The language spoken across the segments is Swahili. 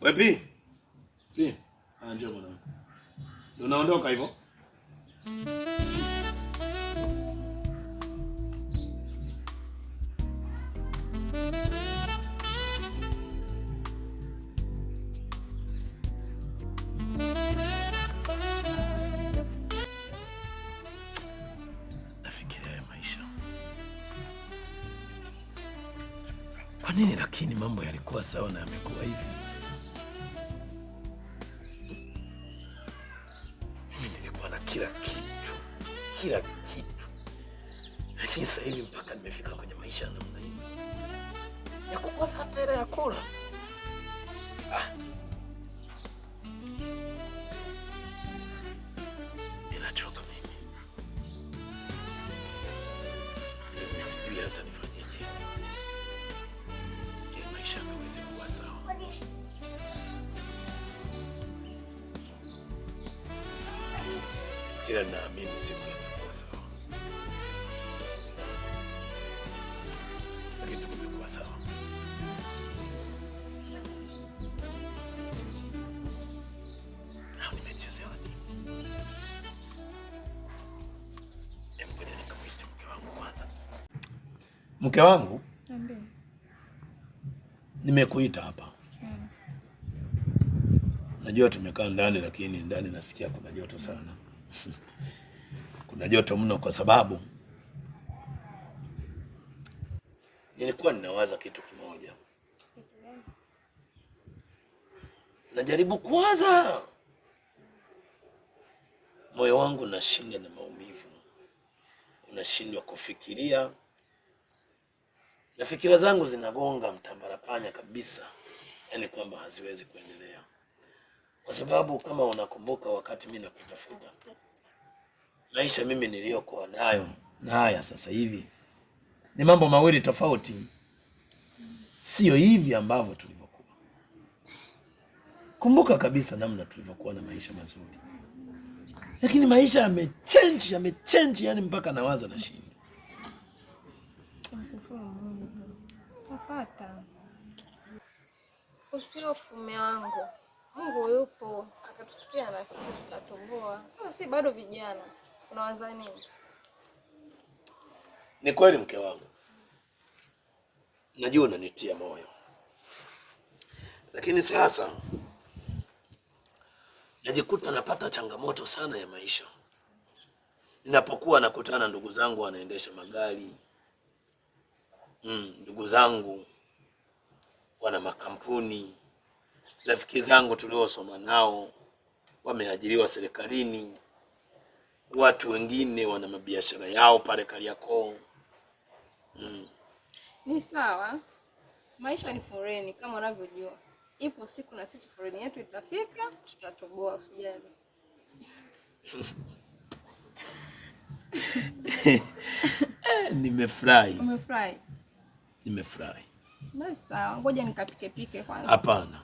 Wepi? Pi. Njoo bwana. Ndio naondoka hivyo? Nafikiria maisha. Kwa nini lakini mambo yalikuwa sawa na yamekuwa hivi? Kila kitu. Lakini sasa hivi mpaka nimefika kwenye maisha ya namna hii ya kukosa hata hela ya kula. Ninachoka mimi. Mimi sijui hata nifanyeje ili maisha yaweze kuwa sawa. Ila naamini siku itakuwa sawa. Kitu kitakuwa sawa. Nimechezewa nini? Ngoja nikamwite mke wangu kwanza. Mke wangu? Niambie. Nimekuita hapa. Najua tumekaa ndani lakini ndani nasikia kuna joto sana. Kuna joto mno kwa sababu nilikuwa ninawaza kitu kimoja. Najaribu kuwaza. Moyo wangu unashinda na maumivu. Unashindwa kufikiria. Na fikira zangu zinagonga mtambarapanya kabisa. Yaani kwamba haziwezi kuendelea. Kwa sababu kama unakumbuka wakati mimi nakutafuta, maisha mimi niliyokuwa nayo na haya sasa hivi ni mambo mawili tofauti. Sio hivi ambavyo tulivyokuwa. Kumbuka kabisa namna tulivyokuwa na maisha mazuri. Lakini maisha yamechange yani mpaka nawaza na shida. Tapata. Usihofu mume wangu. Mungu yupo, atatusikia na sisi tutatoboa. Kama si bado vijana, unawaza nini? Ni kweli mke wangu. Najua unanitia moyo. Lakini sasa najikuta napata changamoto sana ya maisha. Ninapokuwa nakutana ndugu zangu wanaendesha magari. Ndugu zangu wana makampuni. Rafiki zangu tuliosoma nao wameajiriwa serikalini. Watu wengine wana mabiashara yao pale Kariakoo. Ni sawa. Maisha ni foreni kama unavyojua. Ipo siku na sisi foreni yetu itafika, tutatoboa, usijali. Nimefurahi. Umefurahi? Nimefurahi. Ni sawa. Ngoja nikapike kwanza. Hapana.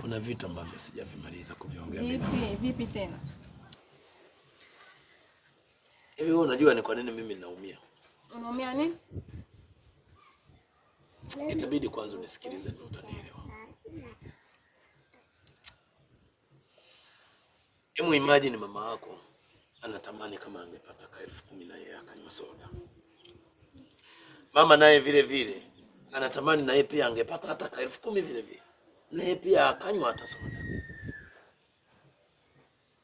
Kuna vitu ambavyo sijavimaliza kuviongea mimi. Vipi tena? Hivi wewe unajua ni kwa nini mimi ninaumia? Unaumia nini? Itabidi kwanza unisikilize ndio utanielewa. Hebu imagine mama yako anatamani kama angepata 10,000 na yeye akanywa soda. Mama naye vile vile anatamani na yeye pia angepata hata 10,000 vile vile. Na yeye pia akanywa hata soda.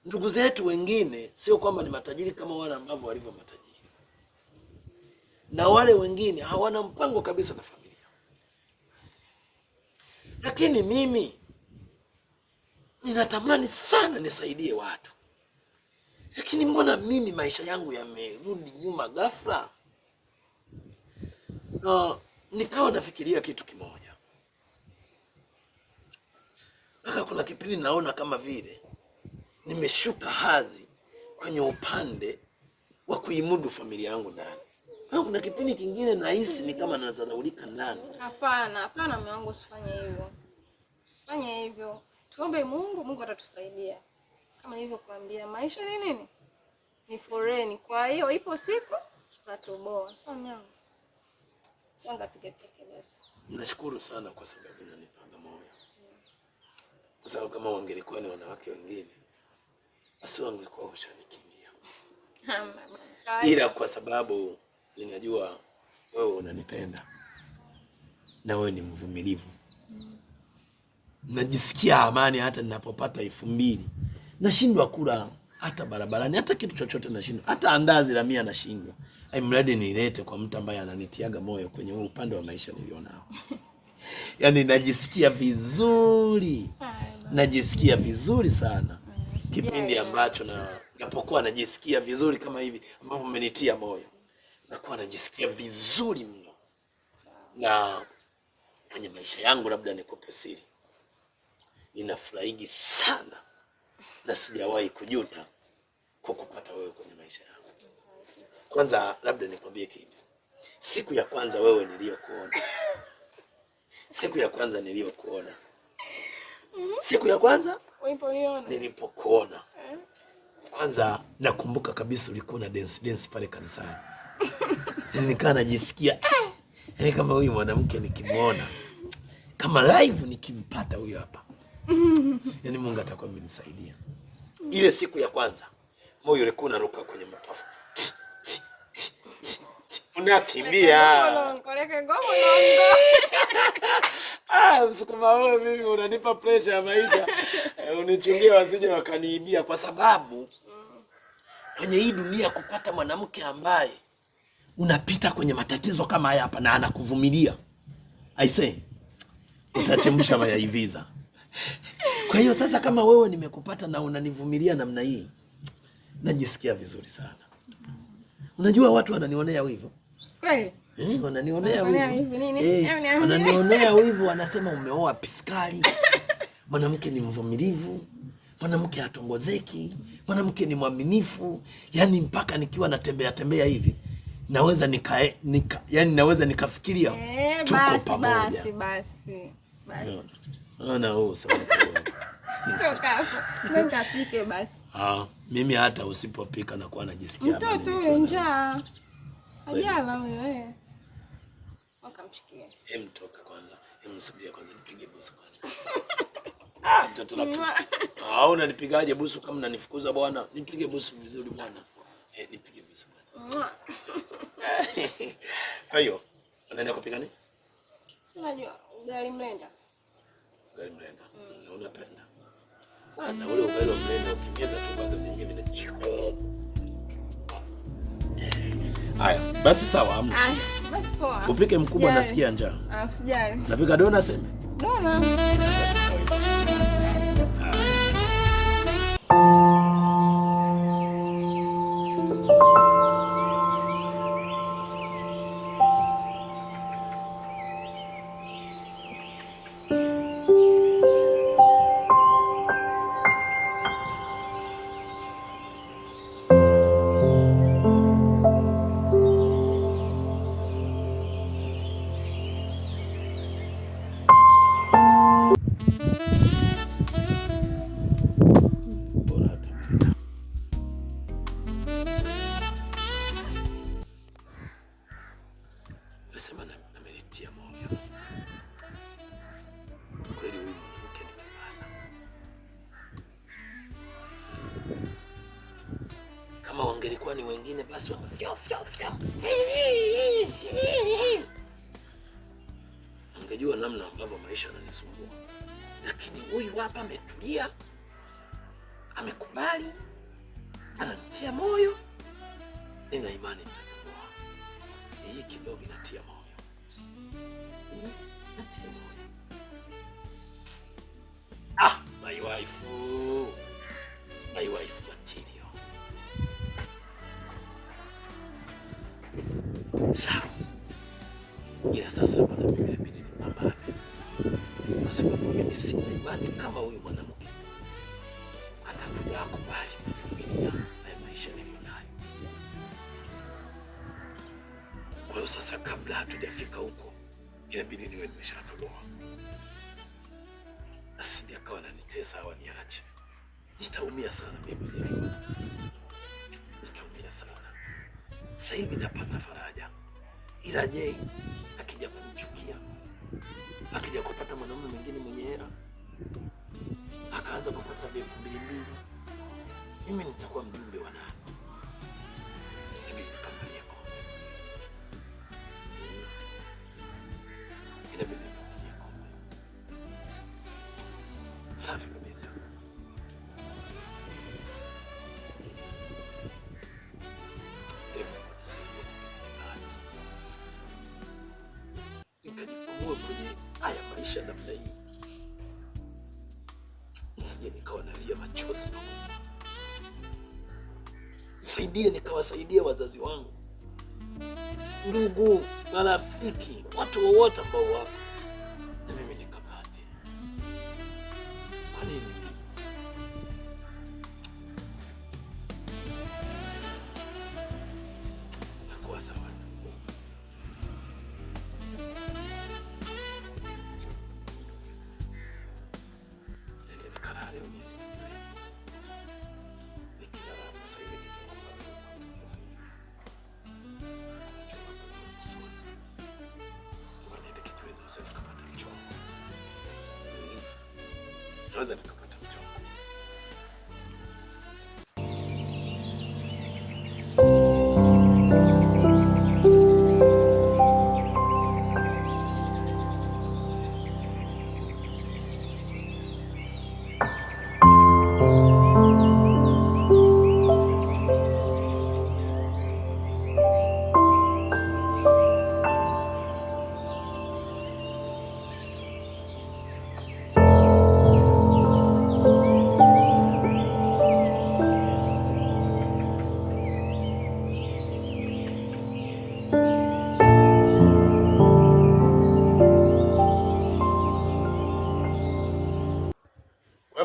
Ndugu zetu wengine sio kwamba ni matajiri kama wale ambao walivyo matajiri. Na wale wengine hawana mpango kabisa na familia. Lakini mimi ninatamani sana nisaidie watu. Lakini mbona mimi maisha yangu yamerudi nyuma ghafla? Nikawa nafikiria kitu kimoja. Mpaka kuna kipindi naona kama vile nimeshuka hadhi kwenye upande wa kuimudu familia yangu ndani. Kuna kipindi kingine nahisi ni kama nazaraulika ndani. Hapana, mume wangu, usifanye hivyo. Usifanye hivyo. Tuombe Mungu, Mungu atatusaidia. Kama nilivyokuambia, maisha ni nini? Ni foreni. Kwa hiyo ipo siku tutatoboa. Sawa mwanangu. Wanga pike basi. Nashukuru sana kwa sababu unanipa moyo. Kwa sababu kama wangelikuwa ni wanawake wengine basi wangekuwa washanikimbia. Ila kwa sababu ninajua wewe unanipenda na wewe ni mvumilivu, najisikia amani hata ninapopata 2000. Nashindwa kula hata barabarani, hata kitu chochote nashindwa, hata andazi la 100 nashindwa. Mradi nilete kwa mtu ambaye ananitiaga moyo kwenye upande wa maisha nilionao. Yaani najisikia vizuri. Najisikia vizuri sana. Kipindi ambacho napokuwa najisikia vizuri kama hivi ambapo umenitia moyo, nakuwa najisikia vizuri mno. Na kwenye maisha yangu labda nikupe siri, ninafurahigi sana na sijawahi kujuta kwa kupata wewe kwenye maisha yangu. Kwanza labda nikwambie kitu. Siku ya kwanza wewe niliyokuona. Siku ya kwanza niliyokuona. Siku ya kwanza nilipokuona. Kwanza nakumbuka kabisa ulikuwa na dance pale kanisani. Nikaa najisikia yaani kama huyu mwanamke nikimuona kama live nikimpata huyu hapa. Yaani Mungu atakuwa amenisaidia. Ile siku ya kwanza moyo ulikuwa unaruka kwenye mapafu. Unakimbia. Msukuma wewe, mimi unanipa pressure ya maisha. Unichungie wasije wakaniibia, kwa sababu kwenye hii dunia kupata mwanamke ambaye unapita kwenye matatizo kama haya hapa na anakuvumilia, I say utachemsha mayai visa. Kwa hiyo sasa kama wewe nimekupata na unanivumilia namna hii, najisikia vizuri sana. Unajua watu wananionea wivu. Kweli? Wananionea wivu. Wananionea wivu, wanasema umeoa piskali. Mwanamke ni mvumilivu, mwanamke hatongozeki, mwanamke ni mwaminifu. Yaani mpaka nikiwa natembea hivi naweza yani naweza nikafikiria tuko pamoja. Basi. Ana huo sawa. Toka hapo. Nenda pike basi. Mimi hata usipopika na kuwa najisikia amani. Mtoto njaa. Hajala wewe. Wakamshikia. Toka kwanza. Msubiria kwanza nipige busu kwanza. Mtoto la. Unanipigaje busu kama unanifukuza bwana? Nipige busu vizuri bwana. Nipige busu bwana. Kwa hiyo, unaenda kupika nini? Si unajua ugali mlenda. Ugali mlenda. Unapenda? Na ule ugali mlenda ukimeza tu kwanza zenyewe vinachiko. Haya, basi sawa, hamna. Basi poa. Upike mkubwa, nasikia njaa. Usijali. Napika dona sema. Dona. Basi sawa. Kama wangelikuwa ni wengine basi wangefya. Angejua namna ambavyo maisha yananisumbua. Lakini huyu hapa ametulia, amekubali, ananitia moyo. Nina imani nitakuwa. Hii kidogo inatia moyo. Natia moyo. My wife material. Sawa. Ila sasa hapa na mimi inabidi nipambane. Kwa sababu mimi sina imani kama huyu mwanamke atakuja kubali kuvumilia haya maisha nilionayo. Kwa hiyo sasa kabla hatujafika huko, inabidi niwe nimeshatoboa. Asije akawa ananitesa au niache. Nitaumia sana mimi. Nitaumia sana. Sasa hivi napata faraja. Ila je, akija kumchukia, akija kupata mwanamume mwingine mwenye hela, Safi kabisa. Nikajipamua kwenye haya maisha namna hii, nisije nikawa nalia machozi. Nisaidie nikawasaidia wazazi wangu, ndugu, marafiki, watu wowote ambao wapo, na mimi nikapate. Kwa nini? Itakuwa sawa. Naweza nikapata mchongo.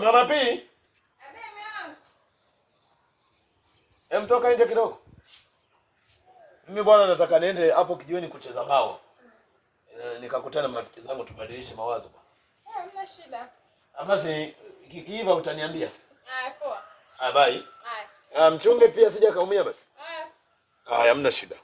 Mama P. Toka nje kidogo. Mimi bwana nataka niende hapo kijiweni kucheza bao. Nikakutana na marafiki zangu tubadilishe mawazo bwana. Hamna shida. Basi kikiiva utaniambia. Poa. Bye. Mchunge pia sija kaumia basi. Hamna shida.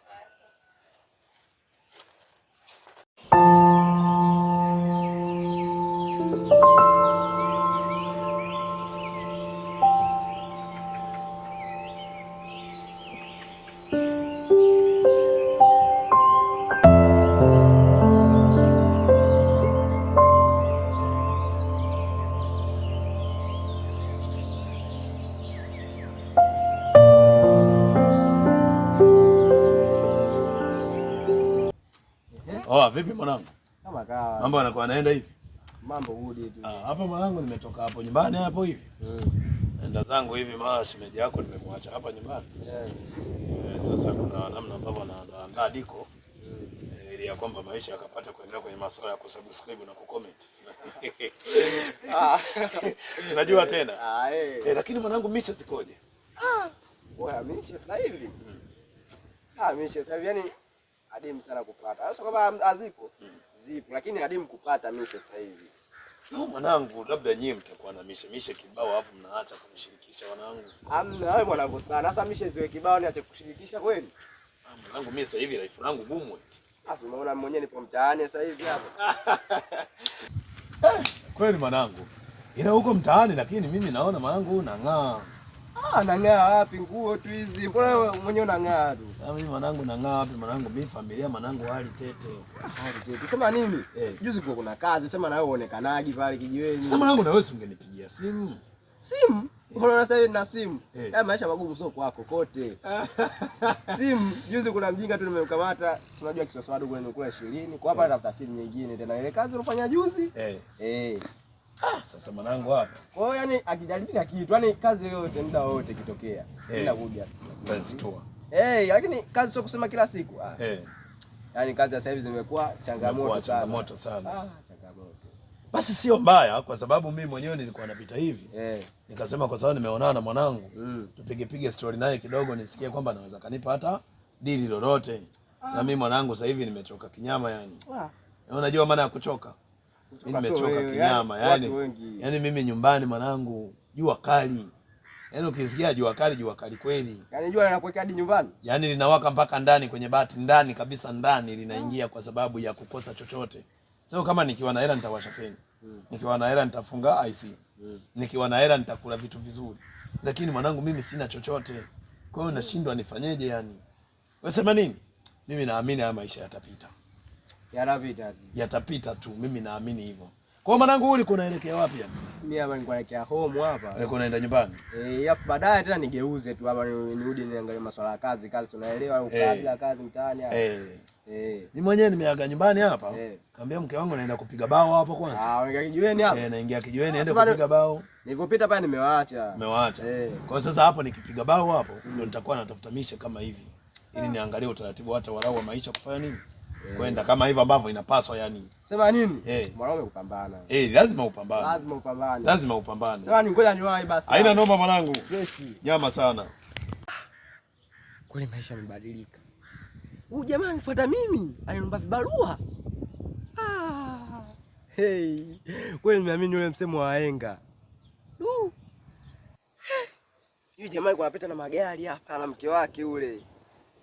Vipi mwanangu? Kama kawa. Mambo yanakuwa yanaenda hivi? Mambo hudi tu. Hapa mwanangu nimetoka hapo nyumbani hapo hivi. Enda zangu hivi mara shemeji yako nimemwacha hapa nyumbani. Sasa kuna namna ambavyo anaandaa diko. Ili ya kwamba maisha yakapata kuendelea kwenye masuala ya kusubscribe na kucomment. Sinajua tena. Lakini mwanangu misha zikoje? Wewe misha sasa hivi? Misha sasa hivi yani adimu sana kupata. Sasa kama hazipo, zipo lakini adimu kupata misha sasa hivi. Mwanangu labda nyinyi mtakuwa na misha kibao alafu mnaacha kunishirikisha wanangu. Hamna wewe mwanangu sana. Sasa misha ziwe kibao niache kushirikisha kweli? Mwanangu mimi sasa hivi life langu gumu eti. Sasa unaona mwenyewe nipo mtaani sasa hivi hapa. Kweli mwanangu. Ila huko mtaani lakini mimi naona mwanangu unang'aa. Nang'aa wapi nguo tu hizi? Mbona wewe mwenyewe unang'aa tu? Mimi mwanangu nang'aa wapi mwanangu? Mimi familia mwanangu hali tete. Hali tete. Sema nini? Juzi kuna kazi, sema na wewe uonekanaje pale kijiweni. Sema mwanangu na wewe ungenipigia simu. Simu? Unaona sasa hivi na simu. Maisha magumu sio kwako kote. Simu, juzi kuna mjinga tu nimemkamata, unajua kiswaswadu kule kula 20. Kwa hapa tafuta simu nyingine tena ile kazi unafanya juzi. Sasa mwanangu hapa. Kwa hiyo yani akijaribika kitu, yani kazi yoyote muda wote kitokea. Bila kuja. Transitor. Lakini kazi sio kusema kila siku. Yaani kazi sasa hivi zimekuwa changamoto sana. Changamoto. Basi sio mbaya kwa sababu mimi mwenyewe nilikuwa napita hivi. Nikasema kwa sababu nimeonana na mwanangu, tupige story naye kidogo nisikie kwamba anaweza kanipa hata dili lolote. Na mimi mwanangu sasa hivi nimechoka kinyama yani. Unajua maana ya kuchoka? Mimi nimechoka kinyama yani mimi nyumbani mwanangu jua kali. Yaani ukisikia jua kali kweli. Yaani jua linakuweka hadi nyumbani? Yaani linawaka mpaka ndani kwenye bati, ndani kabisa ndani linaingia kwa sababu ya kukosa chochote. Sasa kama nikiwa na hela nitawasha feni. Nikiwa na hela nitafunga IC. Nikiwa na hela nitakula vitu vizuri. Lakini mwanangu mimi sina chochote. Kwa hiyo nashindwa nifanyeje yani. Wewe sema nini? Mimi naamini haya maisha yatapita. Yanapita. Yatapita tu, mimi naamini hivyo. Kwa hiyo mwanangu ulikuwa unaelekea wapi yani? Mimi hapa nilikuwa naelekea home hapa. Nilikuwa naenda nyumbani. Alafu baadaye tena nigeuze tu hapa nirudi niangalie masuala ya kazi, unaelewa au kazi mtaani hapa. Mimi mwenyewe nimeaga nyumbani hapa. Kaambia mke wangu naenda kupiga bao hapo kwanza. Unaingia kijiweni hapa? Naingia kijiweni niende kupiga bao. Nilipopita pale nimewaacha. Umewaacha. Kwa sasa hapo nikipiga bao hapo ndio nitakuwa natafuta mishe kama hivi. Ili niangalie utaratibu hata walau wa maisha kufanya nini? Kwenda kama hivyo ambavyo inapaswa yani. Sema nini? Mwanaume kupambana. Lazima upambane. Lazima upambane. Sema ni ngoja niwahi basi. Haina noma mwanangu. Nyama sana. Kweli maisha yamebadilika. Huyu jamaa anifuata mimi, ananiomba vibarua. Kweli nimeamini yule msemo wa wahenga. Huyu jamaa alikuwa anapita na magari hapa na mke wake yule.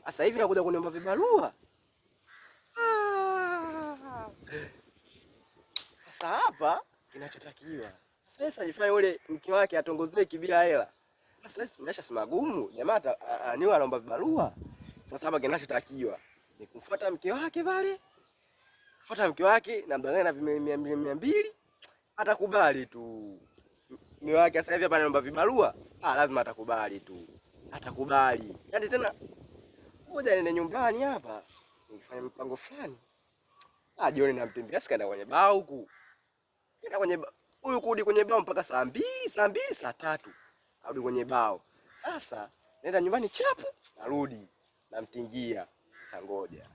Sasa hivi anakuja kuniomba vibarua. Sasa hapa kinachotakiwa. Sasa ajifanye yule mke wake atongozeke bila hela. Sasa maisha si magumu. Jamaa niwe anaomba vibarua. Sasa hapa kinachotakiwa ni kumfuata mke wake pale. Kufuata mke wake na mdanganya na 200 atakubali tu. Mke wake sasa hivi hapa anaomba vibarua. Lazima atakubali tu. Atakubali. Yaani tena ngoja niende nyumbani hapa. Nifanye mpango fulani. Jioni namtembea sikaenda kwenye bao huku. Nenda kwenye huyu kurudi kwenye bao mpaka saa 2, saa 3. Arudi kwenye bao. Sasa nenda nyumbani chapu, narudi. Namtingia. Sasa ngoja.